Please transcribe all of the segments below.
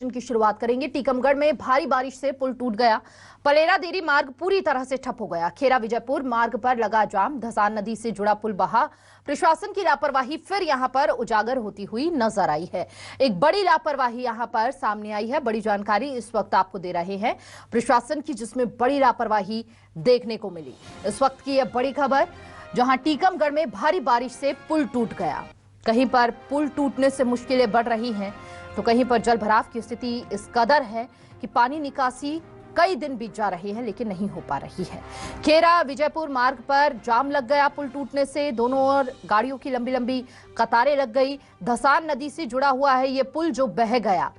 की शुरुआत करेंगे। टीकमगढ़ में भारी बारिश से पुल टूट गया। पलेरा देरी मार्ग पूरी तरह से ठप हो गया। खेरा विजयपुर मार्ग पर लगा जाम। धसान नदी से जुड़ा पुल बहा। प्रशासन की लापरवाही फिर यहां पर उजागर होती हुई नजर आई है। एक बड़ी लापरवाही यहां पर सामने आई है। बड़ी जानकारी इस वक्त आपको दे रहे हैं प्रशासन की, जिसमें बड़ी लापरवाही देखने को मिली। इस वक्त की यह बड़ी खबर, जहां टीकमगढ़ में भारी बारिश से पुल टूट गया। कहीं पर पुल टूटने से मुश्किलें बढ़ रही हैं, तो कहीं पर जल भराव की स्थिति इस कदर है कि पानी निकासी कई दिन बीत जा रहे हैं लेकिन नहीं हो पा रही है। खेरा विजयपुर मार्ग पर जाम लग गया। पुल टूटने से दोनों ओर गाड़ियों की लंबी लंबी कतारें लग गई। धसान नदी से जुड़ा हुआ है ये पुल जो बह गया।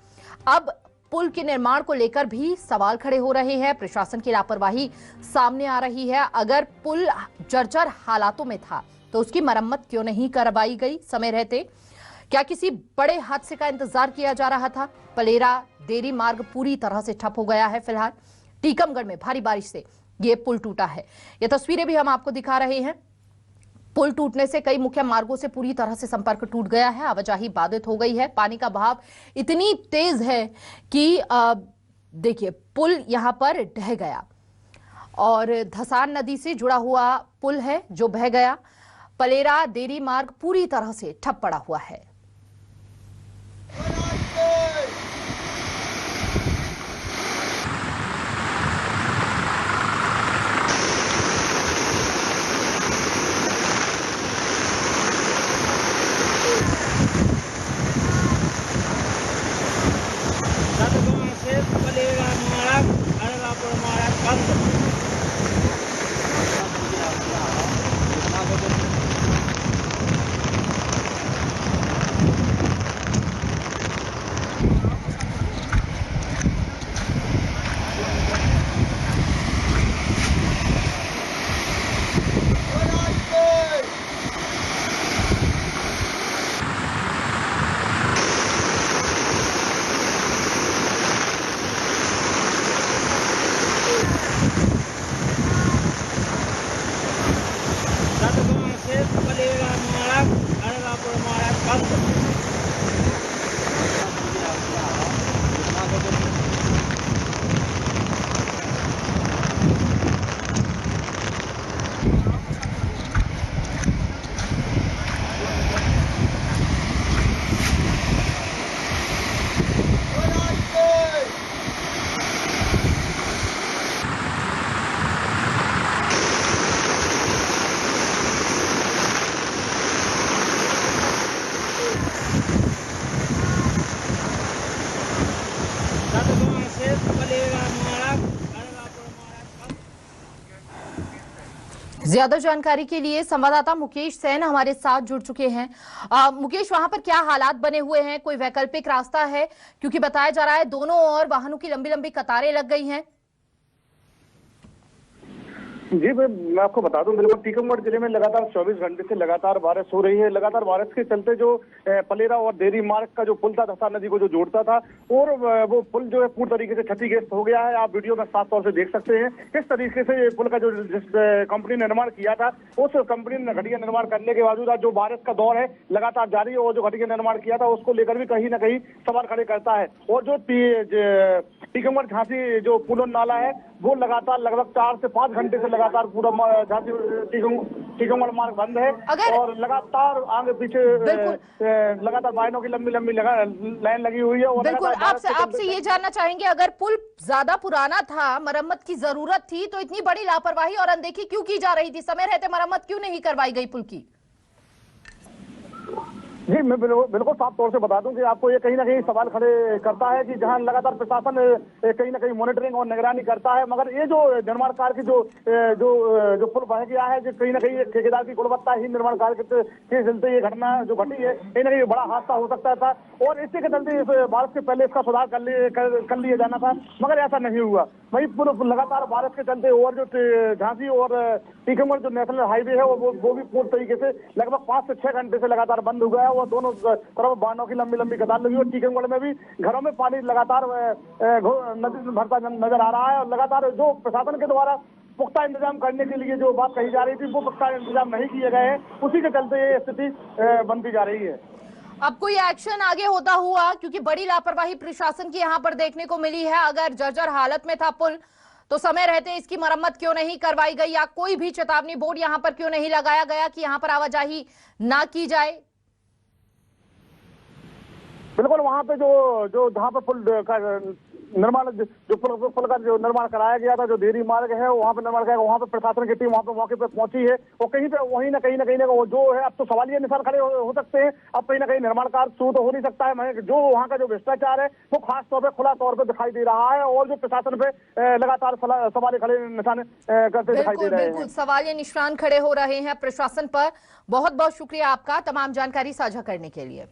अब पुल के निर्माण को लेकर भी सवाल खड़े हो रहे हैं। प्रशासन की लापरवाही सामने आ रही है। अगर पुल जर्जर हालातों में था तो उसकी मरम्मत क्यों नहीं करवाई गई समय रहते? क्या किसी बड़े हादसे का इंतजार किया जा रहा था? पलेरा देरी मार्ग पूरी तरह से ठप हो गया है। फिलहाल टीकमगढ़ में भारी बारिश से ये पुल टूटा है। ये तस्वीरें भी हम आपको दिखा रहे हैं। पुल टूटने से कई मुख्य मार्गों से पूरी तरह से संपर्क टूट गया है। आवाजाही बाधित हो गई है। पानी का बहाव इतनी तेज है कि देखिए पुल यहां पर ढह गया और धसान नदी से जुड़ा हुआ पुल है जो बह गया। पलेरा देरी मार्ग पूरी तरह से ठप पड़ा हुआ है। पलेरा मार्ग अरगापुर मार्ग बंद। पलेरा मार्ग अरगापुर मार्ग बंद। ज्यादा जानकारी के लिए संवाददाता मुकेश सैन हमारे साथ जुड़ चुके हैं। मुकेश, वहां पर क्या हालात बने हुए हैं? कोई वैकल्पिक रास्ता है? क्योंकि बताया जा रहा है दोनों ओर वाहनों की लंबी लंबी कतारें लग गई हैं। जी मैं आपको बता दूं, बिल्कुल टीकमगढ़ जिले में लगातार 24 घंटे से लगातार बारिश हो रही है। लगातार बारिश के चलते जो पलेरा और देरी मार्ग का जो पुल था, धसान नदी को जो जोड़ता था, और वो पुल जो है पूरी तरीके से क्षतिग्रस्त हो गया है। आप वीडियो में साफ तौर से देख सकते हैं किस तरीके से ये पुल का जो जिस कंपनी ने निर्माण किया था, उस कंपनी ने घटिया निर्माण करने के बावजूद आज जो बारिश का दौर है लगातार जारी है, और जो घटिया निर्माण किया था उसको लेकर भी कहीं ना कहीं सवाल खड़े करता है। और जो टीकमगढ़ झांसी जो पुल और नाला है वो लगातार लगभग 4 से 5 घंटे से लगातार पूरा झांसी टीकमगढ़ मार्ग बंद है। और लगातार आगे पीछे लगातार वाहनों की लंबी लंबी लाइन लगी हुई है। और बिल्कुल आपसे ये जानना चाहेंगे, अगर पुल ज्यादा पुराना था, मरम्मत की जरूरत थी, तो इतनी बड़ी लापरवाही और अनदेखी क्यों की जा रही थी? समय रहते मरम्मत क्यों नहीं करवाई गई पुल की? जी मैं बिल्कुल साफ तौर से बता दूं कि आपको ये कहीं ना कहीं सवाल खड़े करता है कि जहां लगातार प्रशासन कहीं ना कहीं मॉनिटरिंग और निगरानी करता है, मगर ये जो निर्माण कार्य की जो पुल बह गया है, जो कहीं ना कहीं ठेकेदार की गुणवत्ता ही निर्माण कार्य के चलते ये घटना जो घटी है, कहीं ना कहीं बड़ा हादसा हो सकता था। और इसी के चलते बारिश के पहले इसका सुधार कर लिया जाना था, मगर ऐसा नहीं हुआ। वही पुल लगातार बारिश के चलते और जो झांसी और टीकमगढ़ जो नेशनल हाईवे है वो भी पूर्ण तरीके से लगभग 5 से 6 घंटे से लगातार बंद हो गया है। और दोनों तरफ वाहनों की लंबी लंबी कतार लगी। और टीकमगढ़ में भी घरों में पानी लगातार नदी में भरता नजर आ रहा है। और लगातार जो प्रशासन के द्वारा पुख्ता इंतजाम करने के लिए जो बात कही जा रही थी, वो पुख्ता इंतजाम नहीं किए गए हैं, उसी के चलते ये स्थिति बनती जा रही है। अब कोई एक्शन आगे होता हुआ, क्योंकि बड़ी लापरवाही प्रशासन की यहाँ पर देखने को मिली है। अगर जर्जर हालत में था पुल तो समय रहते इसकी मरम्मत क्यों नहीं करवाई गई, या कोई भी चेतावनी बोर्ड यहाँ पर क्यों नहीं लगाया गया कि यहाँ पर आवाजाही ना की जाए? बिल्कुल, वहाँ पे जो जहाँ पर पुल का निर्माण, जो पुल का जो निर्माण कराया गया था, जो देरी मार्ग है वहाँ पे निर्माण कराया, वहाँ पे प्रशासन की टीम वहाँ पे मौके पे पहुंची है। वो कहीं पे वहीं ना कहीं वो जो है, अब तो सवालिया निशान खड़े हो सकते हैं। अब कहीं ना कहीं निर्माण कार्य शुरू तो हो नहीं सकता है, मगर जो वहाँ का जो भ्रष्टाचार है वो खास तौर पर खुला तौर पर दिखाई दे रहा है, और जो प्रशासन पे लगातार सवाल खड़े निशान करते दिखाई दे रहे हैं। बिल्कुल सवालिया निशान खड़े हो रहे हैं प्रशासन पर। बहुत बहुत शुक्रिया आपका तमाम जानकारी साझा करने के लिए।